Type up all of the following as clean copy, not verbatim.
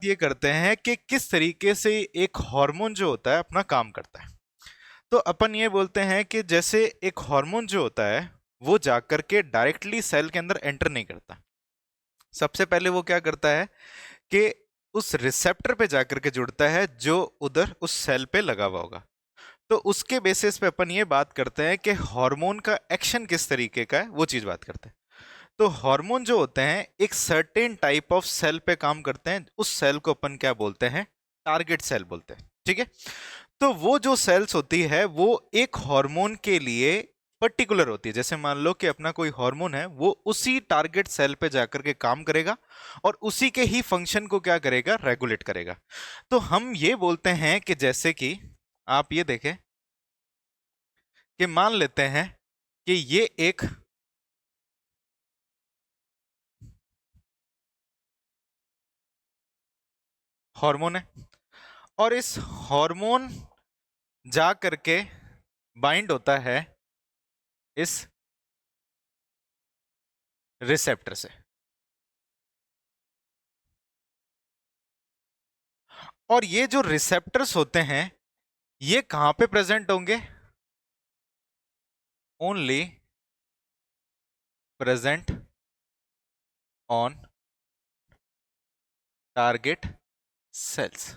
ये करते हैं कि किस तरीके से एक हार्मोन जो होता है अपना काम करता है। तो अपन ये बोलते हैं कि जैसे एक हार्मोन जो होता है वो जाकर के डायरेक्टली सेल के अंदर एंटर नहीं करता। सबसे पहले वो क्या करता है कि उस रिसेप्टर पे जाकर के जुड़ता है जो उधर उस सेल पे लगा हुआ होगा। तो उसके बेसिस पे अपन ये बात करते हैं कि हार्मोन का एक्शन किस तरीके का है, वो चीज बात करते हैं। तो हार्मोन जो होते हैं एक सर्टेन टाइप ऑफ सेल पे काम करते हैं। उस सेल को अपन क्या बोलते हैं? टारगेट सेल बोलते हैं। ठीक है। तो वो जो सेल्स होती है वो एक हार्मोन के लिए पर्टिकुलर होती है। जैसे मान लो कि अपना कोई हार्मोन है, वो उसी टारगेट सेल पे जाकर के काम करेगा और उसी के ही फंक्शन को क्या करेगा? रेगुलेट करेगा। तो हम ये बोलते हैं कि जैसे कि आप ये देखें कि मान लेते हैं कि ये एक हार्मोन है और इस हार्मोन जा करके बाइंड होता है इस रिसेप्टर से। और ये जो रिसेप्टर्स होते हैं ये कहां पे प्रेजेंट होंगे? Only present on target sales.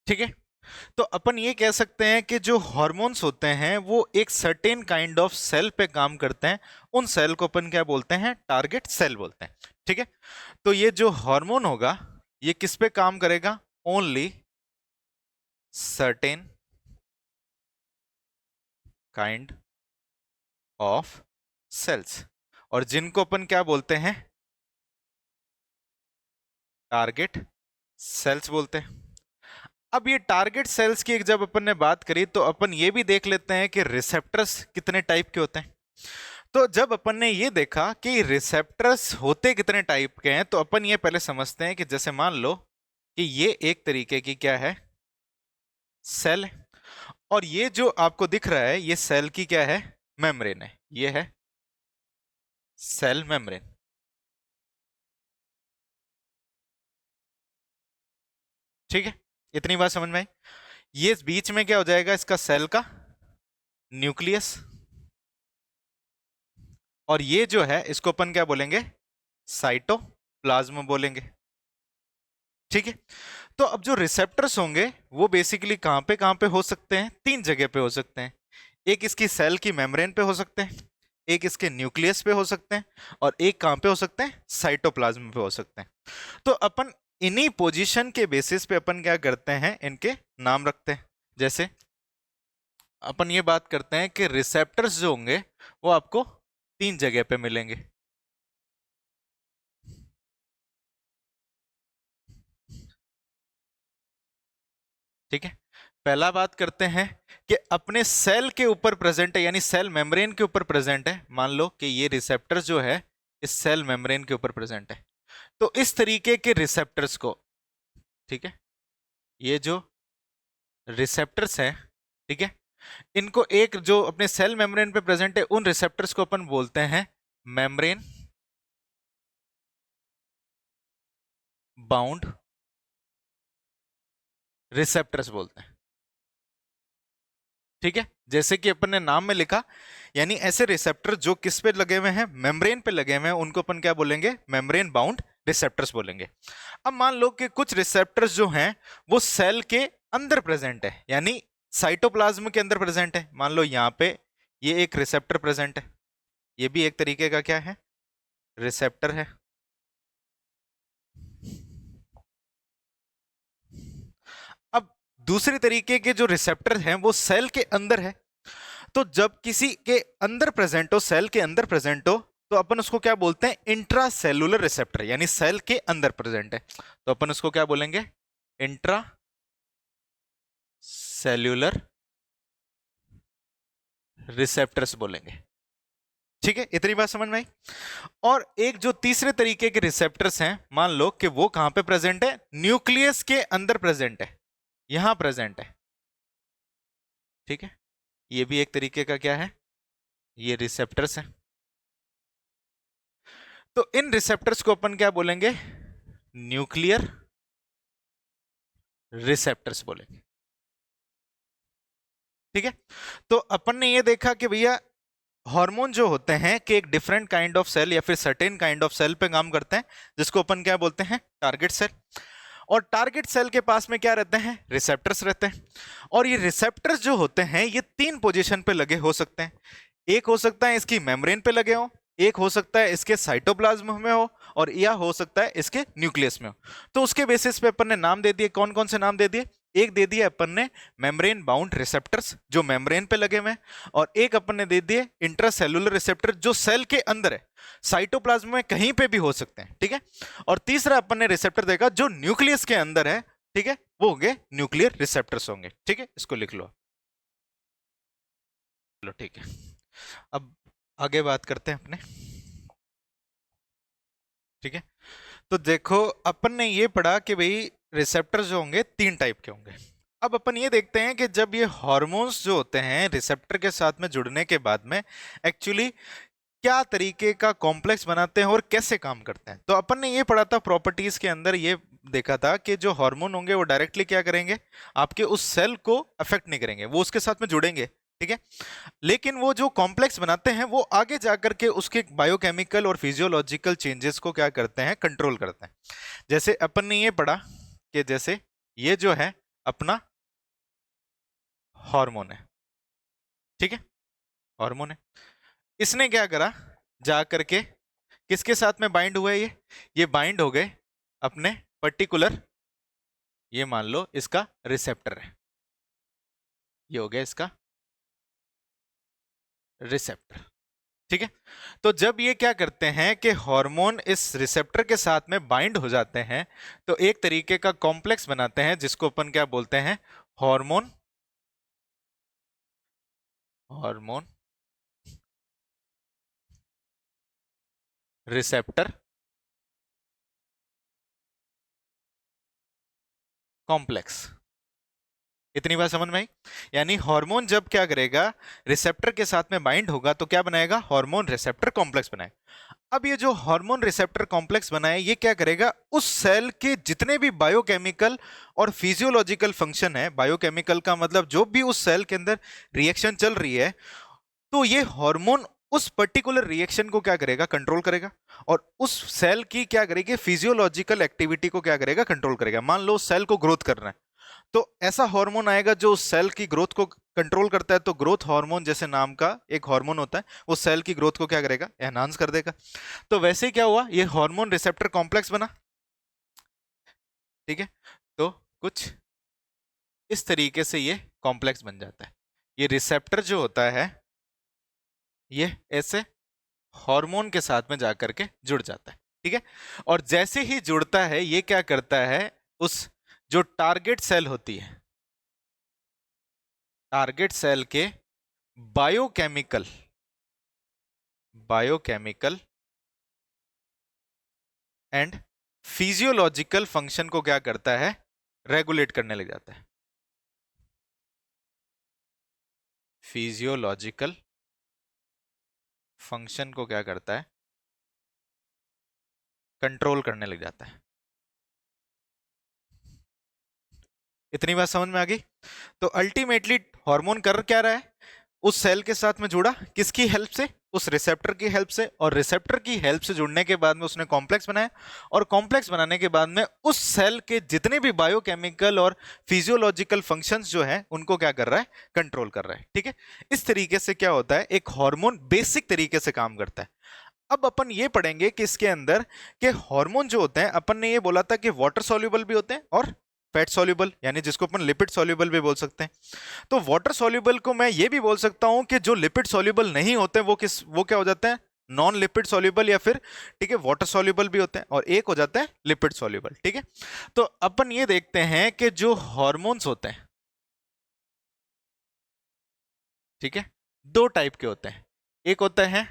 ठीक है। तो अपन ये कह सकते हैं कि जो हॉर्मोन्स होते हैं वो एक सर्टेन काइंड ऑफ सेल पे काम करते हैं। उन सेल को अपन क्या बोलते हैं? टारगेट सेल बोलते हैं। ठीक है। तो ये जो हार्मोन होगा ये किस पे काम करेगा? Only certain kind of sales, और जिनको अपन क्या बोलते हैं? टारगेट सेल्स बोलते हैं। अब ये टारगेट सेल्स की जब अपन ने बात करी तो अपन ये भी देख लेते हैं कि रिसेप्टर्स कितने टाइप के होते हैं। तो जब अपन ने ये देखा कि रिसेप्टर्स होते कितने टाइप के हैं तो अपन ये पहले समझते हैं कि जैसे मान लो कि ये एक तरीके की क्या है? सेल है। और ये जो आपको दिख रहा है ये सेल की क्या है? मेम्ब्रेन है। ये है सेल मेम्ब्रेन। ठीक है। इतनी बात समझ में आई। ये बीच में क्या हो जाएगा इसका? सेल का न्यूक्लियस। और ये जो है इसको अपन क्या बोलेंगे? साइटोप्लाज्म बोलेंगे। ठीक है। तो अब जो रिसेप्टर्स होंगे वो बेसिकली कहां पे हो सकते हैं? तीन जगह पे हो सकते हैं। एक इसकी सेल की मेम्ब्रेन पे हो सकते हैं, एक इसके न्यूक्लियस पे हो सकते हैं, और एक कहां पे हो सकते हैं? साइटोप्लाज्म पे हो सकते हैं। तो अपन इन्हीं पोजीशन के बेसिस पे अपन क्या करते हैं? इनके नाम रखते हैं। जैसे अपन ये बात करते हैं कि रिसेप्टर्स जो होंगे वो आपको तीन जगह पे मिलेंगे। ठीक है। पहला बात करते हैं कि अपने सेल के ऊपर प्रेजेंट है, यानी सेल मेम्ब्रेन के ऊपर प्रेजेंट है। मान लो कि ये रिसेप्टर जो है इस सेल मेम्ब्रेन के ऊपर प्रेजेंट है। तो इस तरीके के रिसेप्टर्स को, ठीक है, ये जो रिसेप्टर्स हैं, ठीक है, इनको एक जो अपने सेल मेम्ब्रेन पे प्रेजेंट है उन रिसेप्टर्स को अपन बोलते हैं मेम्ब्रेन बाउंड रिसेप्टर्स बोलते हैं। ठीक है। जैसे कि अपन ने नाम में लिखा, यानी ऐसे रिसेप्टर जो किस पे लगे हुए हैं? मेम्ब्रेन पे लगे हुए हैं, उनको अपन क्या बोलेंगे? मेम्ब्रेन बाउंड रिसेप्टर्स बोलेंगे। अब मान लो कि कुछ रिसेप्टर्स जो हैं वो सेल के अंदर प्रेजेंट है, यानी साइटोप्लाज्म के अंदर प्रेजेंट है। मान लो यहाँ पे ये एक रिसेप्टर प्रेजेंट है, ये भी एक तरीके का क्या है? रिसेप्टर है। अब दूसरी तरीके के जो रिसेप्टर हैं वो सेल के अंदर है। तो जब किसी के अंदर प्रेजेंट हो, सेल के अंदर प्रेजेंट हो, तो अपन उसको क्या बोलते हैं? इंट्रा सेलुलर रिसेप्टर, यानी सेल के अंदर प्रेजेंट है तो अपन उसको क्या बोलेंगे? इंट्रा सेल्यूलर रिसेप्टर्स बोलेंगे। ठीक है। इतनी बात समझ में आई। और एक जो तीसरे तरीके के रिसेप्टर्स हैं, मान लो कि वो कहां पे प्रेजेंट है? न्यूक्लियस के अंदर प्रेजेंट है, यहां प्रेजेंट है। ठीक है। ये भी एक तरीके का क्या है? ये रिसेप्टर्स है। तो इन रिसेप्टर्स को अपन क्या बोलेंगे? न्यूक्लियर रिसेप्टर्स बोलेंगे। ठीक है, तो अपन ने ये देखा कि भैया हार्मोन जो होते हैं कि एक डिफरेंट काइंड ऑफ सेल या फिर सर्टेन काइंड ऑफ सेल पे काम करते हैं, जिसको अपन क्या बोलते हैं, टारगेट सेल। और टारगेट सेल के पास में क्या रहते हैं, रिसेप्टर्स रहते हैं। और ये रिसेप्टर्स जो होते हैं ये तीन पोजीशन पे लगे हो सकते हैं। एक हो सकता है इसकी मेम्ब्रेन पे लगे हो, एक हो सकता है इसके साइटोप्लाज्म में हो, और या हो सकता है इसके न्यूक्लियस में हो। तो उसके बेसिस पे अपन ने नाम दे दिए, कौन कौन से नाम दे दिए, एक दे दिया अपन ने मेम्ब्रेन बाउंड रिसेप्टर्स जो मेम्ब्रेन पे लगे हुए हैं, और एक अपन ने दे दिए इंट्रासेलुलर रिसेप्टर जो सेल के अंदर है, साइटोप्लाज्म में कहीं पे भी हो सकते हैं। ठीक है, और तीसरा अपन ने रिसेप्टर देखा जो न्यूक्लियस के अंदर है। ठीक है, वो होंगे न्यूक्लियर रिसेप्टर्स होंगे। ठीक है, इसको लिख लो। चलो ठीक है, अब आगे बात करते हैं अपने। ठीक है, तो देखो अपन ने ये पढ़ा कि भाई रिसेप्टर जो होंगे तीन टाइप के होंगे। अब अपन ये देखते हैं कि जब ये हॉर्मोन्स जो होते हैं रिसेप्टर के साथ में जुड़ने के बाद में एक्चुअली क्या तरीके का कॉम्प्लेक्स बनाते हैं और कैसे काम करते हैं। तो अपन ने ये पढ़ा था प्रॉपर्टीज के अंदर, ये देखा था कि जो हार्मोन होंगे वो डायरेक्टली क्या करेंगे, आपके उस सेल को अफेक्ट नहीं करेंगे, वो उसके साथ में जुड़ेंगे। ठीक है, लेकिन वो जो कॉम्प्लेक्स बनाते हैं वो आगे जाकर के उसके बायोकेमिकल और फिजियोलॉजिकल चेंजेस को क्या करते हैं, कंट्रोल करते हैं। जैसे अपन ने ये पढ़ा कि जैसे ये जो है अपना हार्मोन है। ठीक है, हार्मोन है, इसने क्या करा, जा करके किसके साथ में बाइंड हुए, ये बाइंड हो गए अपने पर्टिकुलर, ये मान लो इसका रिसेप्टर है, ये हो गया इसका रिसेप्टर। ठीक है, तो जब ये क्या करते हैं कि हार्मोन इस रिसेप्टर के साथ में बाइंड हो जाते हैं तो एक तरीके का कॉम्प्लेक्स बनाते हैं जिसको अपन क्या बोलते हैं, हार्मोन हार्मोन रिसेप्टर कॉम्प्लेक्स। इतनी बात समझ में आई, यानी हार्मोन जब क्या करेगा, रिसेप्टर के साथ में बाइंड होगा तो क्या बनाएगा, हार्मोन रिसेप्टर कॉम्प्लेक्स बनाएगा। अब ये जो हार्मोन रिसेप्टर कॉम्प्लेक्स बनाए ये क्या करेगा, उस सेल के जितने भी बायोकेमिकल और फिजियोलॉजिकल फंक्शन है, बायोकेमिकल का मतलब जो भी उस सेल के अंदर रिएक्शन चल रही है, तो ये हार्मोन उस पर्टिकुलर रिएक्शन को क्या करेगा, कंट्रोल करेगा। और उस सेल की क्या करेगी, फिजियोलॉजिकल एक्टिविटी को क्या करेगा, कंट्रोल करेगा। मान लो सेल को ग्रोथ करना है तो ऐसा हार्मोन आएगा जो उस सेल की ग्रोथ को कंट्रोल करता है। तो ग्रोथ हार्मोन जैसे नाम का एक हार्मोन होता है, वो सेल की ग्रोथ को क्या करेगा, एनहांस कर देगा। तो वैसे ही क्या हुआ, ये हार्मोन रिसेप्टर कॉम्प्लेक्स बना। ठीक है, तो कुछ इस तरीके से ये कॉम्प्लेक्स बन जाता है। ये रिसेप्टर जो होता है ये ऐसे हार्मोन के साथ में जाकर के जुड़ जाता है। ठीक है, और जैसे ही जुड़ता है ये क्या करता है, उस जो टारगेट सेल होती है, टारगेट सेल के biochemical biochemical and physiological function को क्या करता है, रेगुलेट करने लग जाता है। फिजियोलॉजिकल फंक्शन को क्या करता है, कंट्रोल करने लग जाता है। इतनी बात समझ में आ गई। तो अल्टीमेटली हार्मोन कर क्या रहा है, उस सेल के साथ में जुड़ा, किसकी हेल्प से, उस रिसेप्टर की हेल्प से, और रिसेप्टर की हेल्प से जुड़ने के बाद में उसने कॉम्प्लेक्स बनाया, और कॉम्प्लेक्स बनाने के बाद में उस सेल के जितने भी बायोकेमिकल और फिजियोलॉजिकल फंक्शंस जो है उनको क्या कर रहा है, कंट्रोल कर रहा है। ठीक है, इस तरीके से क्या होता है, एक हार्मोन बेसिक तरीके से काम करता है। अब अपन ये पढ़ेंगे कि इसके अंदर के हार्मोन जो होते हैं, अपन ने ये बोला था कि वाटर सॉल्युबल भी होते हैं और फैट सॉल्युबल, यानी जिसको अपन लिपिड सॉल्युबल भी बोल सकते हैं। तो वाटर सॉल्युबल को मैं ये भी बोल सकता हूं कि जो लिपिड सॉल्युबल नहीं होते वो क्या हो जाते हैं, नॉन लिपिड सॉल्युबल, या फिर ठीक है वाटर सॉल्युबल भी होते हैं, और एक हो जाता है लिपिड सॉल्युबल। ठीक है, तो अपन ये देखते हैं कि जो हार्मोन्स होते हैं, ठीक है, दो टाइप के होते हैं। एक होता है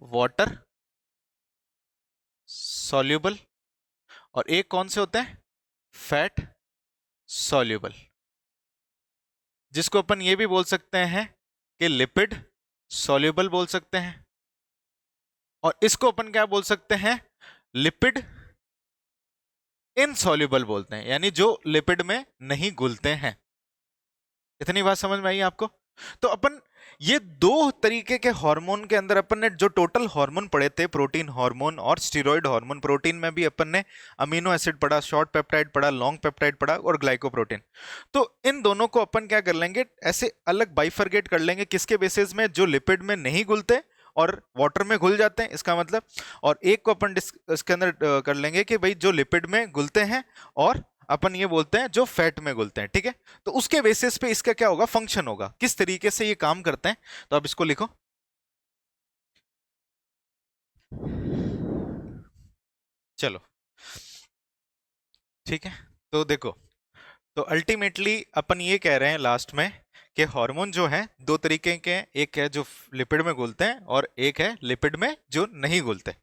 वाटर सॉल्युबल, और एक कौन से होते हैं, फैट सॉल्युबल, जिसको अपन ये भी बोल सकते हैं कि लिपिड सॉल्युबल बोल सकते हैं, और इसको अपन क्या बोल सकते हैं, लिपिड इनसॉल्युबल बोलते हैं, यानी जो लिपिड में नहीं घुलते हैं। इतनी बात समझ में आई आपको? तो अपन ये दो तरीके के हार्मोन के अंदर अपन ने जो टोटल हार्मोन पढ़े थे, प्रोटीन हार्मोन और स्टेरॉइड हार्मोन। प्रोटीन में भी अपन ने अमीनो एसिड पढ़ा, शॉर्ट पेप्टाइड पढ़ा, लॉन्ग पेप्टाइड पढ़ा और ग्लाइकोप्रोटीन। तो इन दोनों को अपन क्या कर लेंगे, ऐसे अलग बाइफरगेट कर लेंगे। किसके बेसिस में? जो लिपिड में नहीं घुलते और वाटर में घुल जाते हैं, इसका मतलब। और एक को अपन इसके अंदर कर लेंगे कि भाई जो लिपिड में घुलते हैं और अपन ये बोलते हैं जो फैट में घुलते हैं। ठीक है, तो उसके बेसिस पे इसका क्या होगा, फंक्शन होगा, किस तरीके से ये काम करते हैं। तो अब इसको लिखो। चलो ठीक है, तो देखो, तो अल्टीमेटली अपन ये कह रहे हैं लास्ट में कि हार्मोन जो है दो तरीके के हैं, एक है जो लिपिड में घुलते हैं और एक है लिपिड में जो नहीं घुलते,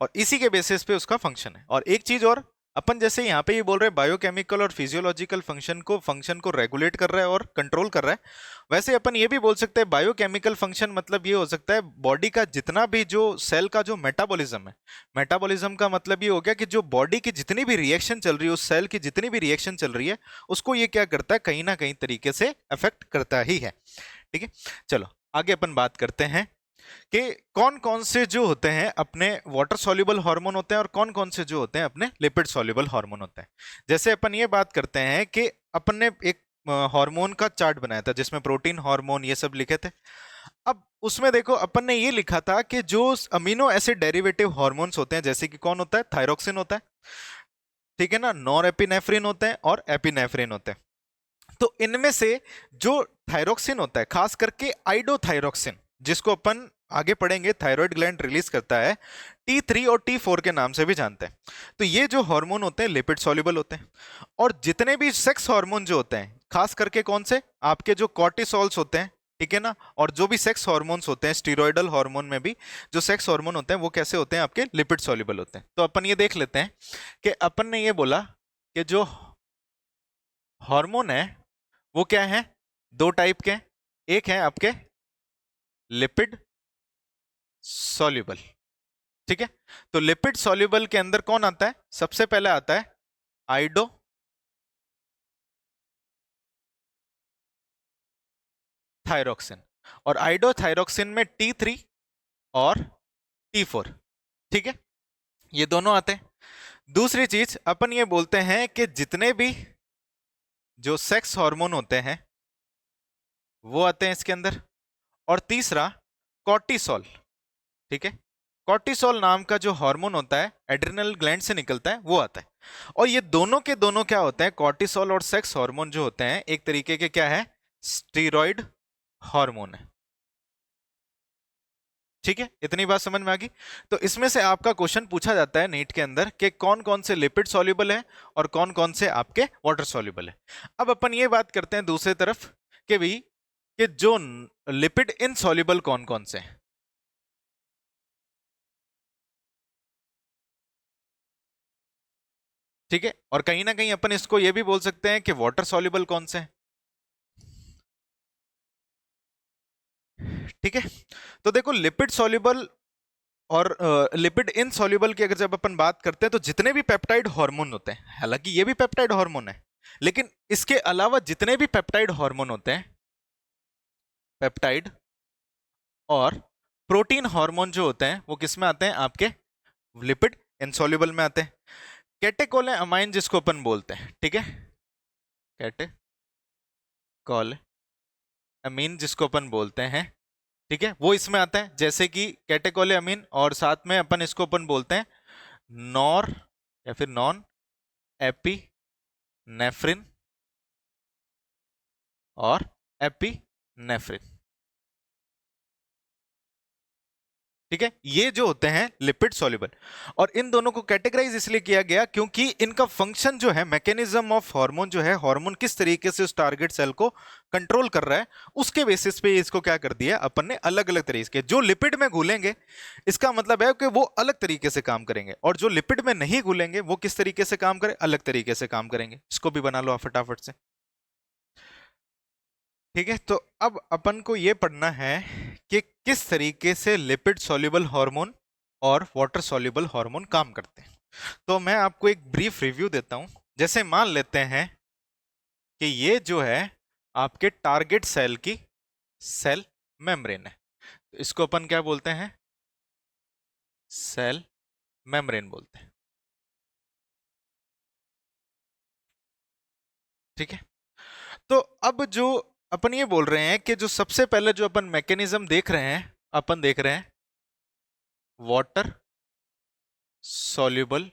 और इसी के बेसिस पे उसका फंक्शन है। और एक चीज और, अपन जैसे यहाँ पे ये बोल रहे हैं बायोकेमिकल और फिजियोलॉजिकल फंक्शन को रेगुलेट कर रहा है और कंट्रोल कर रहा है, वैसे अपन ये भी बोल सकते हैं बायोकेमिकल फंक्शन मतलब ये हो सकता है बॉडी का जितना भी जो सेल का जो मेटाबॉलिज्म है। मेटाबॉलिज्म का मतलब ये हो गया कि जो बॉडी की जितनी भी रिएक्शन चल रही है, उस सेल की जितनी भी रिएक्शन चल रही है, उसको ये क्या करता है, कहीं ना कहीं तरीके से अफेक्ट करता ही है। ठीक है, चलो आगे अपन बात करते हैं कि कौन कौन से जो होते हैं अपने वाटर सॉल्युबल हार्मोन होते हैं और कौन कौन से जो होते हैं अपने लिपिड सॉल्युबल हार्मोन होते हैं। जैसे अपन ये बात करते हैं कि अपन ने एक हार्मोन का चार्ट बनाया था जिसमें प्रोटीन हार्मोन ये सब लिखे थे। अब उसमें देखो अपन ने ये लिखा था कि जो अमीनो एसिड डेरिवेटिव हार्मोन्स होते हैं, जैसे कि कौन होता है, थायरोक्सिन होता है, ठीक है ना, नॉर एपिनेफ्रिन होते हैं और एपिनेफ्रिन होते हैं। तो इनमें से जो थायरोक्सिन होता है, खास करके आइडोथायरोक्सिन, जिसको अपन आगे पढ़ेंगे, थायराइड ग्लैंड रिलीज करता है, T3 और T4 के नाम से भी जानते हैं। तो ये जो हार्मोन होते हैं लिपिड सॉल्युबल होते हैं। और जितने भी सेक्स हार्मोन जो होते हैं, खास करके कौन से, आपके जो कॉर्टिसोल्स होते हैं, ठीक है ना, और जो भी सेक्स हार्मोन्स होते हैं, स्टीरॉयडल हार्मोन में भी जो सेक्स हार्मोन होते हैं वो कैसे होते हैं, आपके लिपिड सॉल्युबल होते हैं। तो अपन ये देख लेते हैं कि अपन ने ये बोला कि जो हार्मोन है वो क्या है, दो टाइप के। एक है आपके लिपिड सॉल्युबल, ठीक है। तो लिपिड सॉल्युबल के अंदर कौन आता है, सबसे पहले आता है आइडो थायरोक्सिन, और आइडो थायरोक्सिन में T3 और T4, ठीक है, ये दोनों आते हैं। दूसरी चीज अपन ये बोलते हैं कि जितने भी जो सेक्स हार्मोन होते हैं वो आते हैं इसके अंदर। और तीसरा कॉर्टिसोल, ठीक है, कॉर्टिसोल नाम का जो हार्मोन होता है एड्रिनल ग्लैंड से निकलता है, वो आता है। और ये दोनों के दोनों क्या होते हैं, कॉर्टिसोल और सेक्स हार्मोन जो होते हैं एक तरीके के क्या है, स्टीरॉयड हार्मोन है। ठीक है, इतनी बात समझ में आ गई। तो इसमें से आपका क्वेश्चन पूछा जाता है नीट के अंदर कि कौन कौन से लिपिड सॉल्युबल है और कौन कौन से आपके वाटर सॉल्युबल है। अब अपन ये बात करते हैं दूसरी तरफ कि भाई कि जो लिपिड इनसॉल्युबल कौन कौन से हैं। ठीक है, और कहीं ना कहीं अपन इसको ये भी बोल सकते हैं कि वाटर सॉल्युबल कौन से हैं। ठीक है, तो देखो लिपिड सॉल्युबल और लिपिड इनसॉल्युबल की अगर जब अपन बात करते हैं तो जितने भी पेप्टाइड हार्मोन होते हैं, हालांकि ये भी पेप्टाइड हार्मोन है, लेकिन इसके अलावा जितने भी पेप्टाइड हार्मोन होते हैं, पेप्टाइड और प्रोटीन हार्मोन जो होते हैं वो किस में आते हैं, आपके लिपिड इनसॉल्युबल में आते हैं। कैटेकोले अमाइन जिसको अपन बोलते हैं, ठीक है, कैटेकोले अमीन जिसको अपन बोलते हैं, ठीक है, वो इसमें आता है, जैसे कि कैटेकोले अमीन, और साथ में अपन इसको अपन बोलते हैं नॉर या फिर नॉन एपिनेफ्रिन और एपिनेफ्रिन। ठीक है, ये जो होते हैं लिपिड सॉल्युबल। और इन दोनों को कैटेगराइज इसलिए किया गया क्योंकि इनका फंक्शन जो है, मैकेनिज्म ऑफ हार्मोन जो है, हार्मोन किस तरीके से उस टारगेट सेल को कंट्रोल कर रहा है, उसके बेसिस पे इसको क्या कर दिया अपन ने, अलग अलग तरीके के। जो लिपिड में घुलेंगे इसका मतलब है कि वो अलग तरीके से काम करेंगे, और जो लिपिड में नहीं घुलेंगे वो किस तरीके से काम करें, अलग तरीके से काम करेंगे। इसको भी बना लो आप फटाफट से। ठीक है, तो अब अपन को ये पढ़ना है कि किस तरीके से लिपिड सॉल्युबल हार्मोन और वाटर सॉल्युबल हार्मोन काम करते हैं। तो मैं आपको एक ब्रीफ रिव्यू देता हूं। जैसे मान लेते हैं कि ये जो है आपके टारगेट सेल की सेल मेम्ब्रेन है, तो इसको अपन क्या बोलते हैं? सेल मेम्ब्रेन बोलते हैं। ठीक है, तो अब जो अपन ये बोल रहे हैं कि जो सबसे पहले जो अपन मैकेनिज्म देख रहे हैं, अपन देख रहे हैं वाटर सॉल्युबल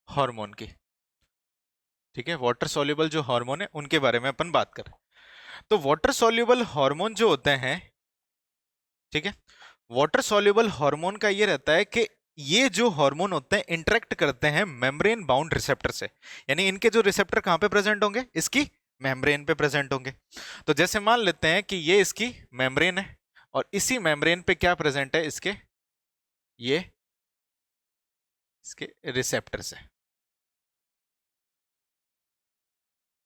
हार्मोन की। ठीक है, वाटर सॉल्युबल जो हार्मोन है उनके बारे में अपन बात करें। तो वाटर सॉल्युबल हार्मोन जो होते हैं, ठीक है, वाटर सॉल्युबल हार्मोन का ये रहता है कि ये जो हार्मोन होते हैं इंटरेक्ट करते हैं मेम्ब्रेन बाउंड रिसेप्टर से। यानी इनके जो रिसेप्टर कहां पे प्रेजेंट होंगे? इसकी मेम्ब्रेन पे प्रेजेंट होंगे। तो जैसे मान लेते हैं कि ये इसकी मेम्ब्रेन है और इसी मेम्ब्रेन पे क्या प्रेजेंट है? ये इसके रिसेप्टर्स है।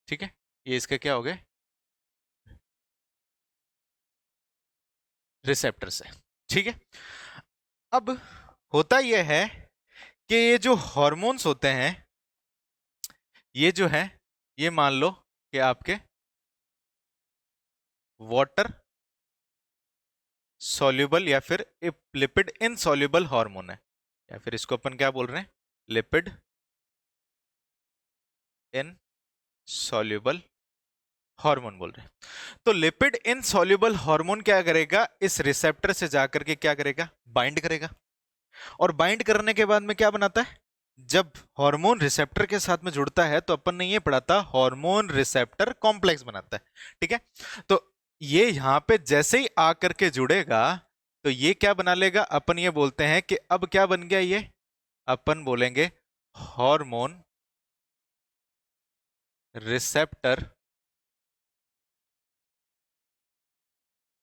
ठीक है, ये इसके क्या हो गए? रिसेप्टर्स है। ठीक है, अब होता यह है कि ये जो हॉर्मोन्स होते हैं, ये जो है, ये मान लो कि आपके वाटर सॉल्युबल या फिर लिपिड इनसॉल्युबल हार्मोन है, या फिर इसको अपन क्या बोल रहे हैं? लिपिड इनसॉल्युबल हार्मोन बोल रहे हैं। तो लिपिड इनसॉल्युबल हार्मोन क्या करेगा? इस रिसेप्टर से जाकर के क्या करेगा? बाइंड करेगा। और बाइंड करने के बाद में क्या बनाता है? जब हार्मोन रिसेप्टर के साथ में जुड़ता है तो अपन ने ये पढ़ा था हार्मोन रिसेप्टर कॉम्प्लेक्स बनाता है। ठीक है, तो ये यहां पे जैसे ही आकर के जुड़ेगा तो ये क्या बना लेगा? अपन ये बोलते हैं कि अब क्या बन गया ये? अपन बोलेंगे हार्मोन रिसेप्टर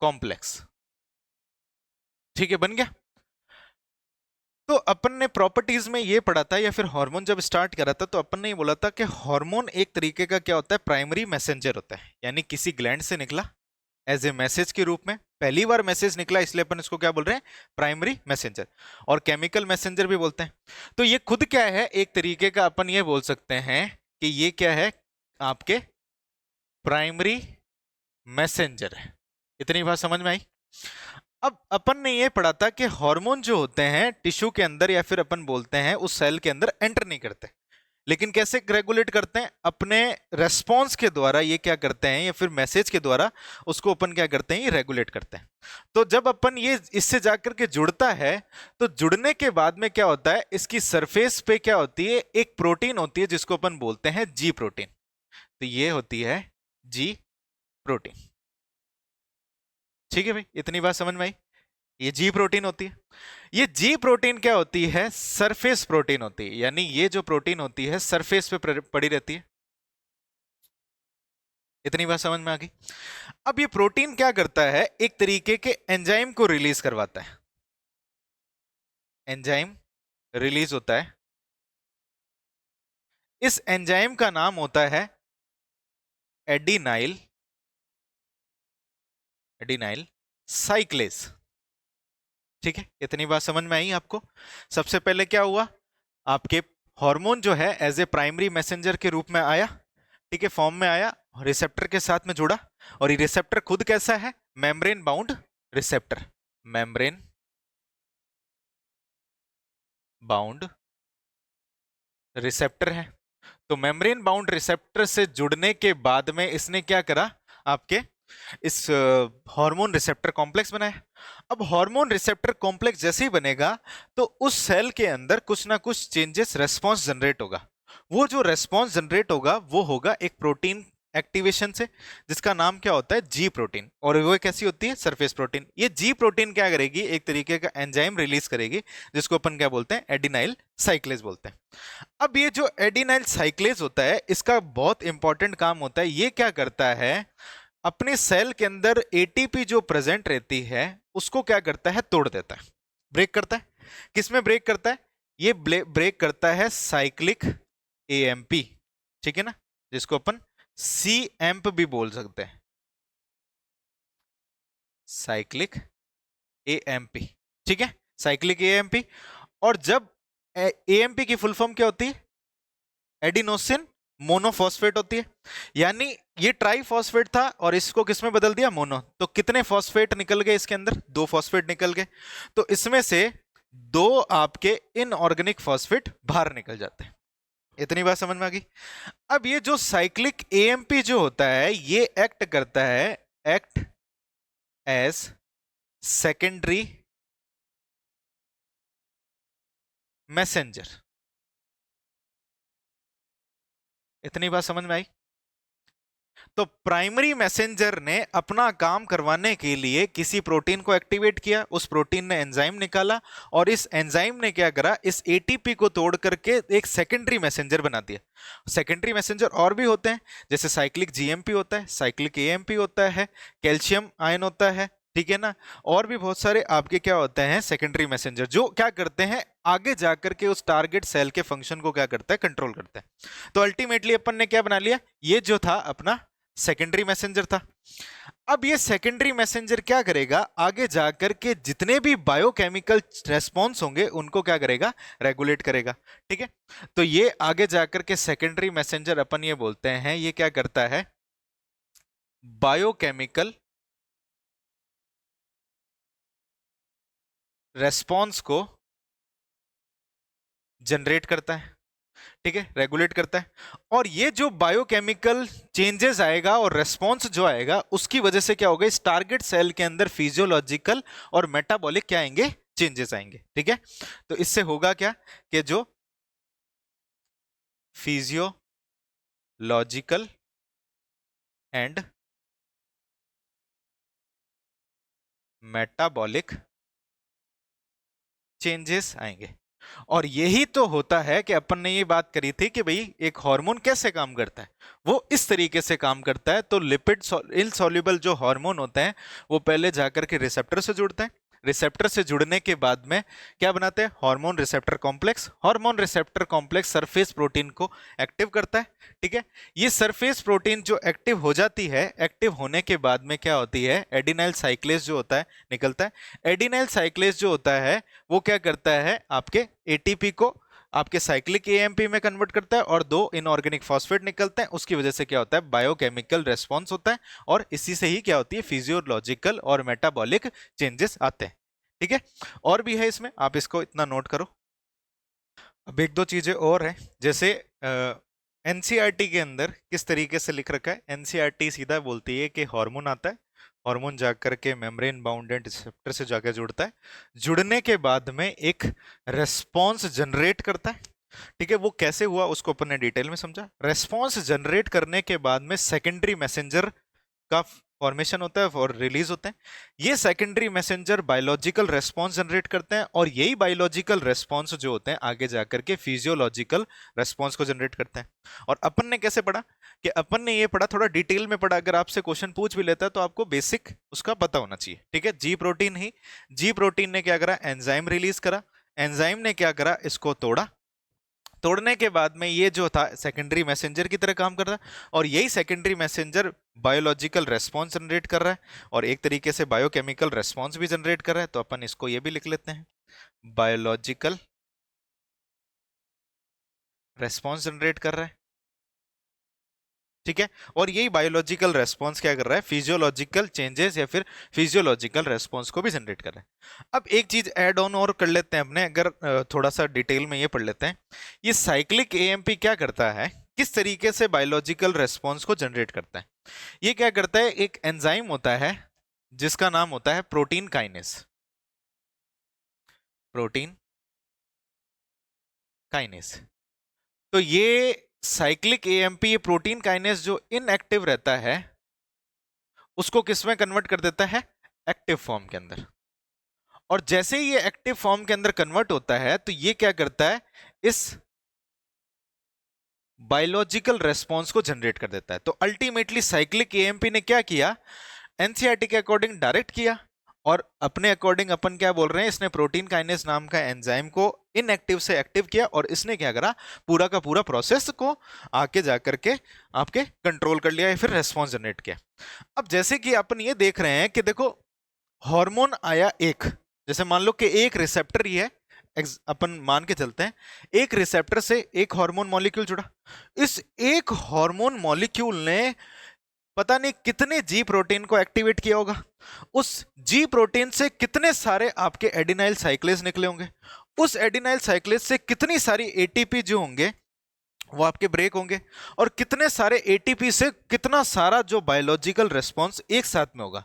कॉम्प्लेक्स। ठीक है, बन गया। तो अपन ने प्रॉपर्टीज में ये पढ़ा था, या फिर हार्मोन जब स्टार्ट करा था तो अपन ने ये बोला था कि हार्मोन एक तरीके का क्या होता है? प्राइमरी मैसेंजर होता है। यानी किसी ग्लैंड से निकला एज ए मैसेज के रूप में, पहली बार मैसेज निकला, इसलिए अपन इसको क्या बोल रहे हैं? Primary messenger. और केमिकल मैसेंजर भी बोलते हैं। तो ये खुद क्या है? एक तरीके का अपन ये बोल सकते हैं कि ये क्या है? आपके प्राइमरी मैसेंजर है। इतनी बात समझ में आई? अब अपन ने ये पढ़ा था कि हार्मोन जो होते हैं टिश्यू के अंदर, या फिर अपन बोलते हैं उस सेल के अंदर एंटर नहीं करते, लेकिन कैसे रेगुलेट करते हैं? अपने रेस्पॉन्स के द्वारा ये क्या करते हैं, या फिर मैसेज के द्वारा उसको अपन क्या करते हैं? ये रेगुलेट करते हैं। तो जब अपन ये इससे जाकर के जुड़ता है तो जुड़ने के बाद में क्या होता है? इसकी सरफेस पे क्या होती है? एक प्रोटीन होती है जिसको अपन बोलते हैं जी प्रोटीन। तो ये होती है जी प्रोटीन। ठीक है भाई, इतनी बात समझ में आई? ये जी प्रोटीन होती है। ये जी प्रोटीन क्या होती है? सरफेस प्रोटीन होती है। यानी ये जो प्रोटीन होती है सरफेस पे पड़ी रहती है। इतनी बात समझ में आ गई? अब ये प्रोटीन क्या करता है? एक तरीके के एंजाइम को रिलीज करवाता है। एंजाइम रिलीज होता है। इस एंजाइम का नाम होता है एडिनाइल एडिनाइल साइक्लेज। ठीक है, इतनी बात समझ में आई आपको? सबसे पहले क्या हुआ? आपके हार्मोन जो है एज ए प्राइमरी मैसेंजर के रूप में आया। ठीक है, फॉर्म में आया, रिसेप्टर के साथ में जुड़ा। और ये रिसेप्टर खुद कैसा है? Membrane bound receptor. Membrane bound receptor है। तो मेम्ब्रेन बाउंड रिसेप्टर से जुड़ने के बाद में इसने क्या करा? आपके इस हार्मोन रिसेप्टर कॉम्प्लेक्स बनाया। अब हार्मोन रिसेप्टर कॉम्प्लेक्स जैसे ही बनेगा तो उस सेल के अंदर कुछ ना कुछ चेंजेस, रेस्पॉन्स जनरेट होगा। वो जो रेस्पॉन्स जनरेट होगा वो होगा एक प्रोटीन एक्टिवेशन से, जिसका नाम क्या होता है? जी प्रोटीन। और वो कैसी होती है? Surface protein. ये जी प्रोटीन क्या करेगी? एक तरीके का एंजाइम रिलीज करेगी जिसको अपन क्या बोलते हैं? एडिनाइल साइक्लेज बोलते हैं। अब ये जो एडिनाइल साइक्लेज होता है इसका बहुत इंपॉर्टेंट काम होता है। ये क्या करता है? अपने सेल के अंदर एटीपी जो प्रेजेंट रहती है उसको क्या करता है? तोड़ देता है, ब्रेक करता है। किसमें ब्रेक करता है? ये ब्रेक करता है साइक्लिक एएमपी। ठीक है ना, जिसको अपन सी एम्प भी बोल सकते हैं, साइक्लिक एएमपी। ठीक है, साइक्लिक एएमपी। और जब एएमपी की फुल फॉर्म क्या होती है? एडिनोसिन मोनोफॉस्फेट होती है। यानी ये ट्राइफॉस्फेट था और इसको किसमें बदल दिया? मोनो। तो कितने फॉस्फेट निकल गए इसके अंदर? 2 फॉस्फेट निकल गए। तो इसमें से 2 आपके इनऑर्गेनिक फॉस्फेट बाहर निकल जाते हैं। इतनी बात समझ में आ गई? अब ये जो साइक्लिक एएमपी जो होता है ये एक्ट करता है, एक्ट एज सेकेंडरी मैसेंजर। इतनी बात समझ में आई? तो प्राइमरी मैसेंजर ने अपना काम करवाने के लिए किसी प्रोटीन को एक्टिवेट किया, उस प्रोटीन ने एंजाइम निकाला और इस एंजाइम ने क्या करा? इस एटीपी को तोड़ करके एक सेकेंडरी मैसेंजर बना दिया। सेकेंडरी मैसेंजर और भी होते हैं, जैसे साइक्लिक जीएमपी होता है, साइक्लिक एएमपी होता है, कैल्शियम आयन होता है, ठीक है ना। और भी बहुत सारे आपके क्या होते हैं? सेकेंडरी मैसेंजर, जो क्या करते हैं? आगे जाकर के उस टारगेट सेल के फंक्शन को क्या करता है? कंट्रोल करता है। तो अल्टीमेटली अपन ने क्या बना लिया? ये जो था अपना सेकेंडरी मैसेंजर था। अब ये सेकेंडरी मैसेंजर क्या करेगा? आगे जाकर के जितने भी बायोकेमिकल रेस्पॉन्स होंगे उनको क्या करेगा? रेगुलेट करेगा, ठीक है। तो ये आगे जाकर के सेकेंडरी मैसेंजर अपन ये बोलते हैं, ये क्या करता है? बायोकेमिकल रेस्पॉन्स को जनरेट करता है, ठीक है, रेगुलेट करता है। और ये जो बायोकेमिकल चेंजेस आएगा और रेस्पॉन्स जो आएगा उसकी वजह से क्या होगा? इस टारगेट सेल के अंदर फिजियोलॉजिकल और मेटाबॉलिक क्या आएंगे? चेंजेस आएंगे, ठीक है। तो इससे होगा क्या कि जो फिजियोलॉजिकल एंड मेटाबॉलिक चेंजेस आएंगे। और यही तो होता है कि अपन ने ये बात करी थी कि भाई एक हार्मोन कैसे काम करता है, वो इस तरीके से काम करता है। तो लिपिड इनसॉल्युबल जो हार्मोन होते हैं वो पहले जाकर के रिसेप्टर से जुड़ते हैं, रिसेप्टर से जुड़ने के बाद में क्या बनाते हैं? Hormone receptor complex. Hormone receptor complex surface protein को एक्टिव करता है, ठीक है। ये सरफेस प्रोटीन जो एक्टिव हो जाती है, एक्टिव होने के बाद में क्या होती है? एडिनाइल साइक्लेज जो होता है निकलता है। एडिनाइल साइक्लेज जो होता है वो क्या करता है? आपके एटीपी को आपके साइक्लिक एएमपी में कन्वर्ट करता है और 2 इनऑर्गेनिक फॉस्फेट निकलते हैं। उसकी वजह से क्या होता है? बायोकेमिकल रेस्पॉन्स होता है और इसी से ही क्या होती है? फिजियोलॉजिकल और मेटाबॉलिक चेंजेस आते हैं, ठीक है। और भी है इसमें, आप इसको इतना नोट करो। अब एक दो चीजें और हैं, जैसे एनसीईआरटी के अंदर किस तरीके से लिख रखा है? एनसीईआरटी सीधा बोलती है कि हार्मोन आता है, हार्मोन जाकर के मेम्ब्रेन बाउंडेड रिसेप्टर से जाकर जुड़ता है, जुड़ने के बाद में एक रेस्पॉन्स जनरेट करता है, ठीक है। वो कैसे हुआ उसको अपन ने डिटेल में समझा। रेस्पॉन्स जनरेट करने के बाद में सेकेंडरी मैसेंजर का फॉर्मेशन होता है और रिलीज होते हैं। ये secondary messenger biological response generate करते हैं और यही बायोलॉजिकल रेस्पॉन्स जो होते हैं आगे जाकर के फिजियोलॉजिकल रेस्पॉन्स को जनरेट करते हैं। और अपन ने कैसे पढ़ा? कि अपन ने ये पढ़ा, थोड़ा डिटेल में पढ़ा। अगर आपसे क्वेश्चन पूछ भी लेता है तो आपको बेसिक उसका पता होना चाहिए, ठीक है। जी प्रोटीन ने क्या करा? एंजाइम रिलीज करा। एंजाइम ने क्या करा? इसको तोड़ा। तोड़ने के बाद में ये जो था सेकेंडरी मैसेंजर की तरह काम कर रहा है और यही secondary messenger biological response generate कर रहा है और एक तरीके से बायोकेमिकल रेस्पॉन्स भी जनरेट कर रहा है। तो अपन इसको ये भी लिख लेते हैं, बायोलॉजिकल रेस्पॉन्स जनरेट कर रहा है, ठीक है। और यही बायोलॉजिकल रेस्पॉन्स क्या कर रहा है? फिजियोलॉजिकल चेंजेस या फिर फिजियोलॉजिकल रेस्पॉन्स को भी जनरेट कर रहा है। अब एक चीज ऐड ऑन और कर लेते हैं अपने, अगर थोड़ा सा डिटेल में ये पढ़ लेते हैं। ये साइक्लिक एएमपी क्या करता है, किस तरीके से बायोलॉजिकल रेस्पॉन्स को जनरेट करता है? ये क्या करता है? एक एंजाइम होता है जिसका नाम होता है प्रोटीन काइनेस। Protein kinase. तो ये साइक्लिक एएमपी, ये प्रोटीन काइनेस जो इनएक्टिव रहता है उसको किस में कन्वर्ट कर देता है? एक्टिव फॉर्म के अंदर। और जैसे ही ये एक्टिव फॉर्म के अंदर कन्वर्ट होता है तो ये क्या करता है? इस बायोलॉजिकल रेस्पॉन्स को जनरेट कर देता है। तो अल्टीमेटली साइक्लिक एएमपी ने क्या किया? एनसीईआरटी के अकॉर्डिंग डायरेक्ट किया और अपने अकॉर्डिंग अपन क्या बोल रहे हैं? इसने प्रोटीन काइनेस नाम का एंजाइम को इनएक्टिव से एक्टिव किया और इसने क्या करा? पूरा का पूरा प्रोसेस को आके जाकर के आपके कंट्रोल कर लिया या फिर रेस्पॉन्स जनरेट किया। अब जैसे कि अपन ये देख रहे हैं कि देखो, हार्मोन आया एक, जैसे मान लो कि एक रिसेप्टर ही है, अपन मान के चलते हैं एक रिसेप्टर से एक हार्मोन मॉलिक्यूल जुड़ा। इस एक हार्मोन मॉलिक्यूल ने पता नहीं कितने जी प्रोटीन को एक्टिवेट किया होगा। उस जी प्रोटीन से कितने सारे आपके एडिनाइल साइक्लेज निकले होंगे। उस एडिनाइल साइक्लेज से कितनी सारी एटीपी जो होंगे वो आपके ब्रेक होंगे, और कितने सारे एटीपी से कितना सारा जो बायोलॉजिकल रिस्पांस एक साथ में होगा।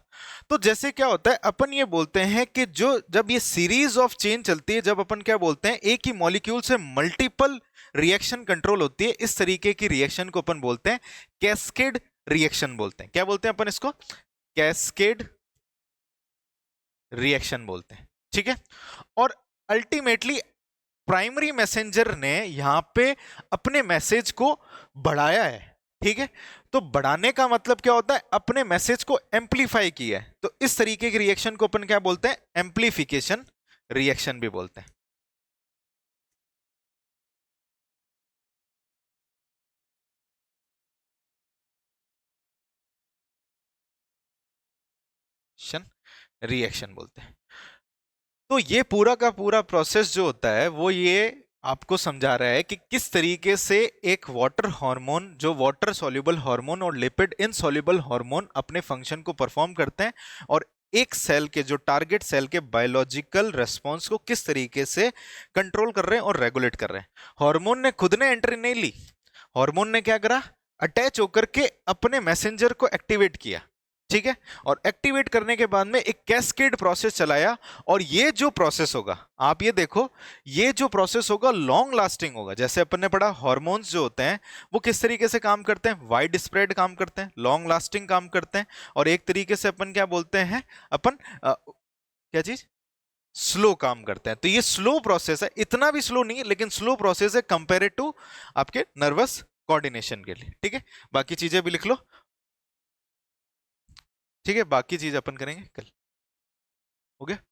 तो जैसे क्या होता है, अपन ये बोलते हैं कि जो जब ये सीरीज ऑफ चेन चलती है, जब अपन क्या बोलते हैं एक ही मॉलिक्यूल से मल्टीपल रिएक्शन कंट्रोल होती है, इस तरीके की रिएक्शन को अपन बोलते हैं कैस्केड रिएक्शन बोलते हैं। क्या बोलते हैं अपन इसको? कैस्केड रिएक्शन बोलते हैं, ठीक है। और अल्टीमेटली प्राइमरी मैसेंजर ने यहां पे अपने मैसेज को बढ़ाया है, ठीक है। तो बढ़ाने का मतलब क्या होता है? अपने मैसेज को एम्पलीफाई किया है। तो इस तरीके की रिएक्शन को अपन क्या बोलते हैं? एम्पलीफिकेशन रिएक्शन भी बोलते हैं। रिएक्शन बोलते हैं। तो ये पूरा का पूरा प्रोसेस जो होता है वो ये आपको समझा रहा है कि किस तरीके से एक वाटर हार्मोन, जो वाटर सॉल्युबल हार्मोन और लिपिड इनसॉल्युबल हार्मोन अपने फंक्शन को परफॉर्म करते हैं, और एक सेल के, जो टारगेट सेल के बायोलॉजिकल रेस्पॉन्स को किस तरीके से कंट्रोल कर रहे हैं और रेगुलेट कर रहे हैं। हार्मोन ने खुद ने एंट्री नहीं ली, हार्मोन ने क्या करा? अटैच होकर के अपने मैसेंजर को एक्टिवेट किया, ठीक है। और एक्टिवेट करने के बाद में एक कैस्केड प्रोसेस चलाया, और ये जो प्रोसेस होगा, आप ये देखो, ये जो प्रोसेस होगा लॉन्ग लास्टिंग होगा। जैसे अपन ने पढ़ा हार्मोन्स जो होते हैं वो किस तरीके से काम करते हैं? वाइड स्प्रेड काम करते हैं, लॉन्ग लास्टिंग काम करते हैं, और एक तरीके से अपन क्या बोलते हैं, अपन क्या चीज, स्लो काम करते हैं। तो ये स्लो प्रोसेस है, इतना भी स्लो नहीं है लेकिन स्लो प्रोसेस है कंपेरेड टू आपके नर्वस कोऑर्डिनेशन के लिए, ठीक है। बाकी चीजें भी लिख लो, ठीक है। बाकी चीज अपन करेंगे कल, हो गया।